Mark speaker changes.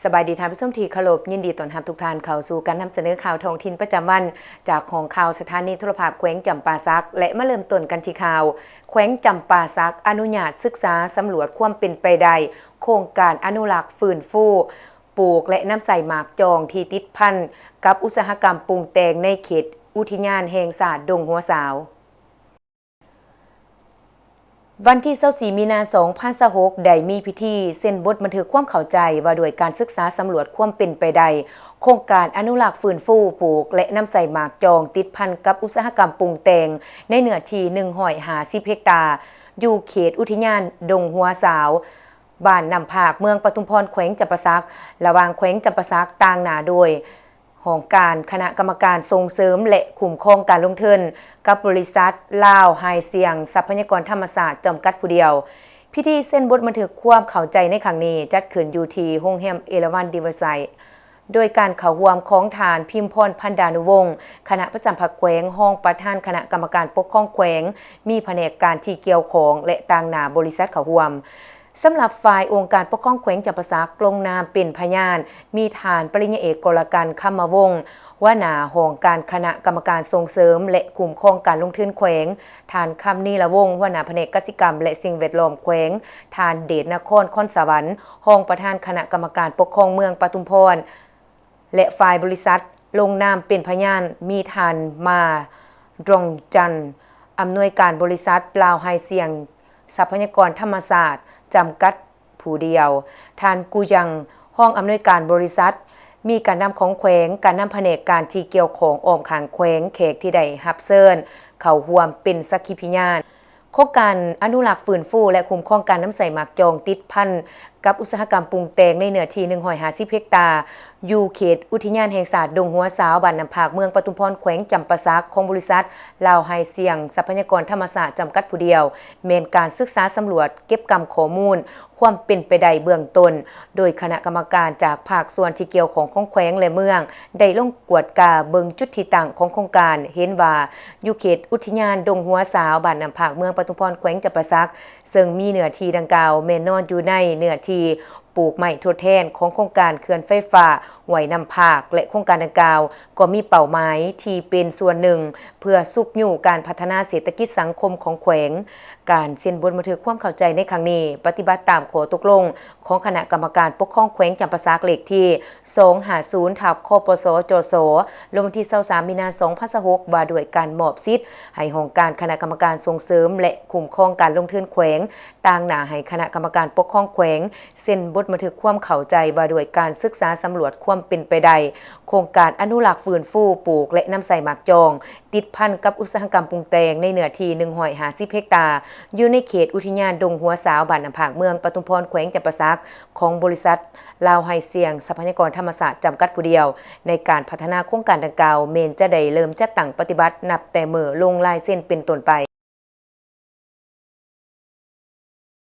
Speaker 1: สบายดีท่านผู้ชมที่เคารพยินดีต้อนรับทุกท่านเข้าสู่การนำเสนอข่าวท้องถิ่นประจำวันจากของข่าวสถานีโทรภาพแขวงจำปาสักและมาเริ่มต้นกันที่ข่าวแขวงจำปาสักอนุญาตศึกษาสำรวจความเป็นไปได้โครงการอนุรักษ์ฟื้นฟูปลูกและน้ำใส่หมากจองที่ติดพันกับอุตสาหกรรมปรุงแต่งในเขตอุทยานแห่งชาติดงหัวสาววันที่24 มีนาคม 2026ได้มีพิธีเซ็นบทบันทึกความเข้าใจว่าด้วยการศึกษาสำรวจความเป็นไปได้โครงการอนุรักษ์ฟื้นฟูปลูกและน้ำใส่หมากจองติดพันกับอุตสาหกรรมปรุงแต่งในเนื้อที่150 เฮกตาร์อยู่เขตอุทยานดงหัวสาวบ้านนำภาคเมืองปทุมพรแขวงจำปาสักระหว่างแขวงจำปาสักต่างหน้าโดยของการคณะกรรมการส่งเสริมและคุ้มครองการลงทุนกับบริษัทลาวไฮเซียงทรัพยากรธรรมศาสตร์จำกัดผู้เดียวพิธีเซ็นบทบันทึกความเข้าใจในครั้งนี้จัดขึ้นอยู่ที่โรงแรมเอราวัณดิเวอร์ไซด์โดยการเข้าร่วมของทานพิมพรพันดานุวงศ์คณะประจำภาคแขวงห้องประธานคณะกรรมการปกครองแขวงมีแผนกการที่เกี่ยวข้องและต่างหน้าบริษัทเข้าร่วมสำหรับฝ่ายองค์การปกครองแขวงจำปาสักลงนามเป็นพยานมีฐานปริญญาเอกกลกันคำมวงศ์ว่าหน้าห้องการคณะกรรมการส่งเสริมและคุ้มครองการลงทุนแขวงฐานคำนีละวงศ์ว่าหน้าแผนกกสิกรรมและสิ่งแวดล้อมแขวงฐานเดชนครค่อนสวรรค์ห้องประธานคณะกรรมการปกครองเมืองปทุมพรและฝ่ายบริษัทลงนามเป็นพยานมีฐานมาดงจันทร์อำนวยการบริษัทลาวไฮเซียงทรัพยากรธรรมศาสตร์จำกัดผู้เดียวทานกูยังห้องอำนวยการบริษัทมีการนำของแขวงการนำแผนกการที่เกี่ยวของอ้อมข้างแขวงเขกที่ได้รับเชิญเข้าร่วมเป็นสักขีพยานโครงการอนุรักษ์ฟื้นฟูและคุ้มครองการน้ำใสหมากจองติดพันกับอุตสาหกรรมปรุงแต่งในเนื้อที่150 เฮกตาร์อยู่เขตอุทยานแห่งชาติดงหัวสาวบ้านน้ำภาคเมืองปทุมพรแขวงจำปาสักของบริษัทลาวไฮเซียงทรัพยากรธรรมศาสตร์จำกัดผู้เดียวเมนการศึกษาสำรวจเก็บกำข้อมูลความเป็นไปได้เบื้องต้นโดยคณะกรรมการจากภาคส่วนที่เกี่ยวของแขวงและเมืองได้ลงกวดกาเบิงจุดที่ตั้งของโครงการเห็นว่าอยู่เขตอุทยานดงหัวสาวบ้านน้ำภาคเมืองปทุมพรแขวงจำปาสักซึ่งมีเนื้อที่ดังกล่าวแม่นอนอยู่ในเนื้อที่ปลูกไม้ทดแทนของโครงการเขื่อนไฟฟ้าไหวนำภาคและโครงการดังกล่าวก็มีเป้าหมายที่เป็นส่วนหนึ่งเพื่อสุกยู่การพัฒนาเศรษฐกิจสังคมของแขวงการเซ็นบทบันทึกความเข้าใจในครั้งนี้ปฏิบัติตามข้อตกลงของคณะกรรมการปกครองแขวงจำปาสักเลขที่250/คปสจสลงวันที่23 มีนาคม 2026ว่าด้วยการมอบสิทธิ์ให้ห้องการคณะกรรมการส่งเสริมและคุ้มครองการลงทุนแขวงต่างหน้าให้คณะกรรมการปกครองแขวงเซ็นบทบันทึกความเข้าใจว่าด้วยการศึกษาสำรวจความเป็นไปได้โครงการอนุรักษ์ฟื้นฟูปลูกและน้ำใสหมากจองติดพันกับอุตสาหกรรมปรุงแต่งในเนื้อที่150 เฮกตาร์อยู่ในเขตอุทยานดงหัวสาวบ้านน้ำภาคเมืองปทุมพรแขวงจำปาสักของบริษัทลาวไฮเซียงทรัพยากรธรรมศาสตร์จำกัดผู้เดียวในการพัฒนาโครงการดังกล่าวเมนจะได้เริ่มจัดตั้งปฏิบัตินับแต่มื้อลงลายเซ็นเป็นต้นไป